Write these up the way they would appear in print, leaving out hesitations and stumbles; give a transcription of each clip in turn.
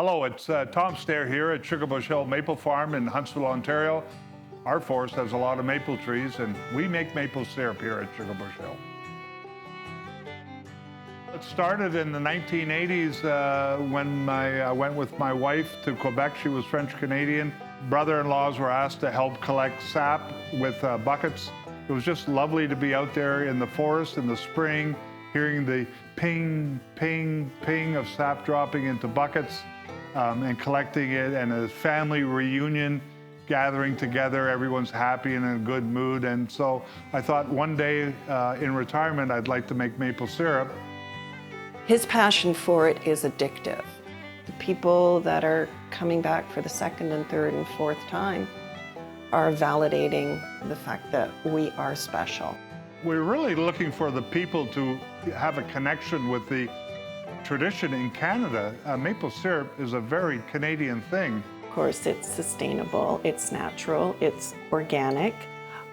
Hello, it's Tom Stair here at Sugarbush Hill Maple Farm in Huntsville, Ontario. Our forest has a lot of maple trees, and we make maple syrup here at Sugarbush Hill. It started in the 1980s when I went with my wife to Quebec. She was French-Canadian. Brother-in-laws were asked to help collect sap with buckets. It was just lovely to be out there in the forest in the spring, hearing the ping, ping, ping of sap dropping into buckets and collecting it, and a family reunion, gathering together. Everyone's happy and in a good mood. And so I thought one day in retirement, I'd like to make maple syrup. His passion for it is addictive. The people that are coming back for the second and third and fourth time are validating the fact that we are special. We're really looking for the people to have a connection with the tradition in Canada. Maple syrup is a very Canadian thing. Of course, it's sustainable, it's natural, it's organic,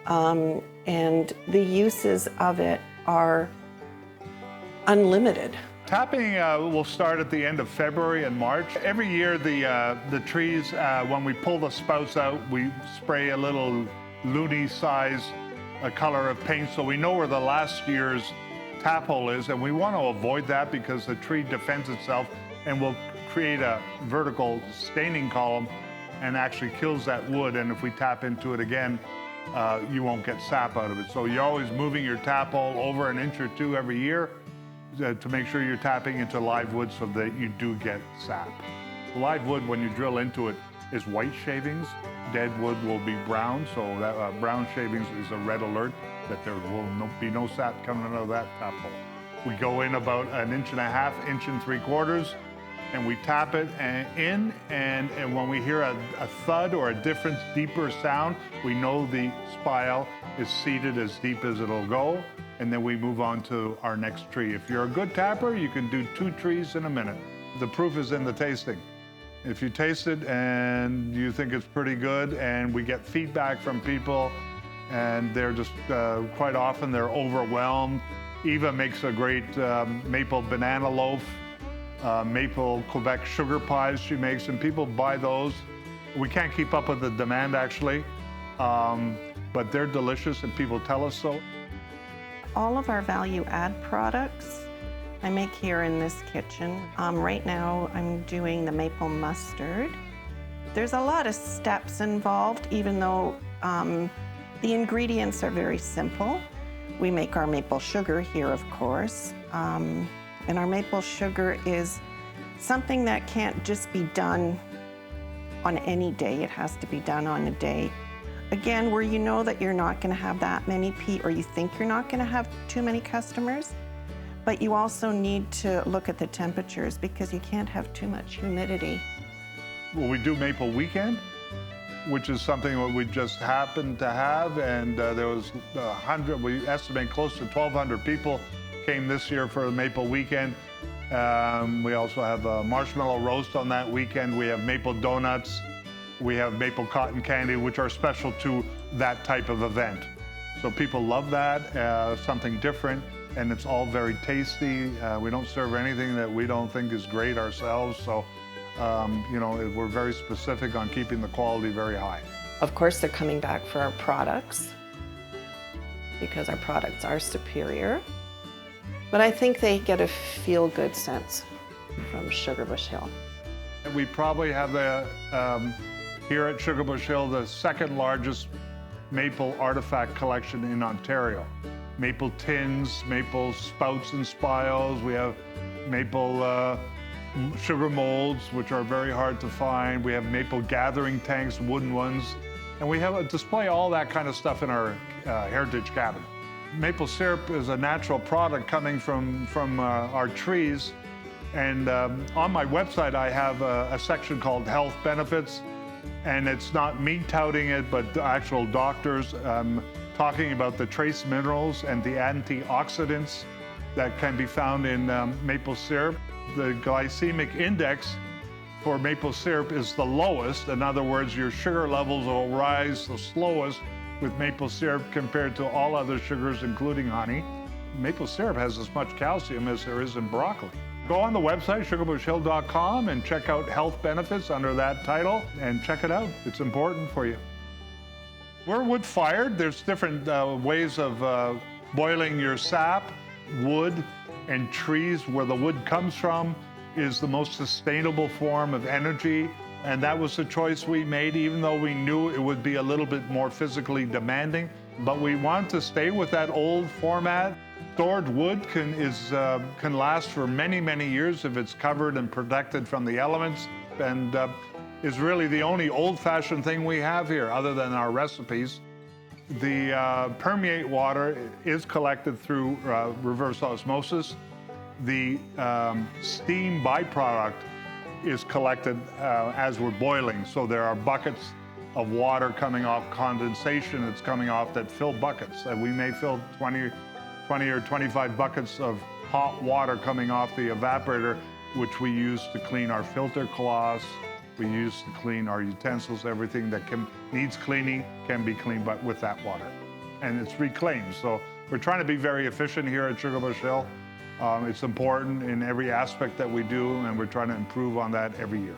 and the uses of it are unlimited. Tapping will start at the end of February and March. Every year the trees, when we pull the spouts out, we spray a little loony size color of paint so we know where the last year's tap hole is, and we want to avoid that because the tree defends itself and will create a vertical staining column and actually kills that wood, and if we tap into it again, you won't get sap out of it. So you're always moving your tap hole over an inch or two every year to make sure you're tapping into live wood so that you do get sap. Live wood, when you drill into it, is white shavings. Dead wood will be brown, so that brown shavings is a red alert that there will be no sap coming out of that tap hole. We go in about an inch and a half, inch and 3/4, and we tap it in, and when we hear a thud or a different, deeper sound, we know the spile is seated as deep as it'll go, and then we move on to our next tree. If you're a good tapper, you can do 2 trees in a minute. The proof is in the tasting. If you taste it and you think it's pretty good, and we get feedback from people, and they're just, quite often they're overwhelmed. Eva makes a great maple banana loaf, maple Quebec sugar pies she makes, and people buy those. We can't keep up with the demand actually, but they're delicious and people tell us so. All of our value add products I make here in this kitchen. Right now I'm doing the maple mustard. There's a lot of steps involved, even though the ingredients are very simple. We make our maple sugar here, of course, and our maple sugar is something that can't just be done on any day. It has to be done on a day, again, where you know that you're not going to have that many or you think you're not going to have too many customers, but you also need to look at the temperatures because you can't have too much humidity. Well, we do Maple Weekend, which is something that we just happened to have, and there was we estimate close to 1,200 people came this year for the Maple Weekend. We also have a marshmallow roast on that weekend. We have maple donuts. We have maple cotton candy, which are special to that type of event. So people love that, something different, and it's all very tasty. We don't serve anything that we don't think is great ourselves, so you know, we're very specific on keeping the quality very high. Of course, they're coming back for our products because our products are superior, but I think they get a feel-good sense from Sugarbush Hill. We probably have here at Sugarbush Hill, the second largest maple artifact collection in Ontario. Maple tins, maple spouts and spiles. We have maple sugar molds, which are very hard to find. We have maple gathering tanks, wooden ones. And we have a display all that kind of stuff in our heritage cabinet. Maple syrup is a natural product coming from our trees. And on my website, I have a section called Health Benefits. And it's not me touting it, but the actual doctors talking about the trace minerals and the antioxidants that can be found in maple syrup. The glycemic index for maple syrup is the lowest. In other words, your sugar levels will rise the slowest with maple syrup compared to all other sugars, including honey. Maple syrup has as much calcium as there is in broccoli. Go on the website, sugarbushhill.com, and check out health benefits under that title, and check it out. It's important for you. We're wood-fired. There's different ways of boiling your sap. Wood and trees, where the wood comes from, is the most sustainable form of energy. And that was the choice we made, even though we knew it would be a little bit more physically demanding. But we want to stay with that old format. Stored wood can last for many, many years if it's covered and protected from the elements, and is really the only old-fashioned thing we have here, other than our recipes. The permeate water is collected through reverse osmosis. The steam byproduct is collected as we're boiling. So there are buckets of water coming off, condensation that's coming off, that fill buckets. And we may fill 20 or 25 buckets of hot water coming off the evaporator, which we use to clean our filter cloths. We use to clean our utensils. Everything that needs cleaning can be cleaned with that water. And it's reclaimed. So we're trying to be very efficient here at Sugarbush Hill. It's important in every aspect that we do, and we're trying to improve on that every year.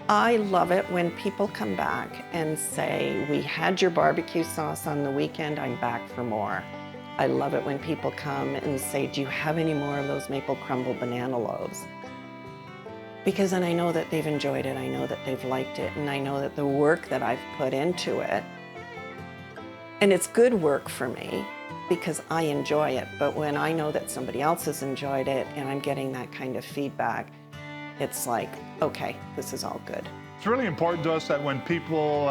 I love it when people come back and say, we had your barbecue sauce on the weekend, I'm back for more. I love it when people come and say, do you have any more of those maple crumble banana loaves? Because then I know that they've enjoyed it, I know that they've liked it, and I know that the work that I've put into it, and it's good work for me because I enjoy it, but when I know that somebody else has enjoyed it and I'm getting that kind of feedback, it's like, okay, this is all good. It's really important to us that when people,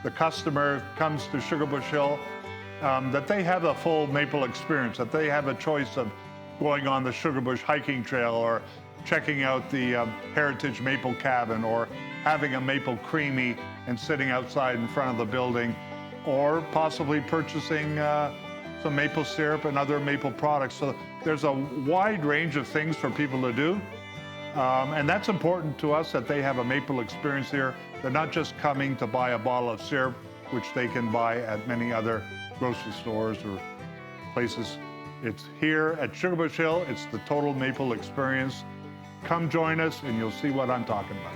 the customer comes to Sugarbush Hill, that they have a full maple experience, that they have a choice of going on the Sugarbush hiking trail, or checking out the Heritage Maple Cabin, or having a maple creamy and sitting outside in front of the building, or possibly purchasing some maple syrup and other maple products. So there's a wide range of things for people to do. And that's important to us, that they have a maple experience here. They're not just coming to buy a bottle of syrup, which they can buy at many other grocery stores or places. It's here at Sugarbush Hill. It's the total maple experience. Come join us and you'll see what I'm talking about.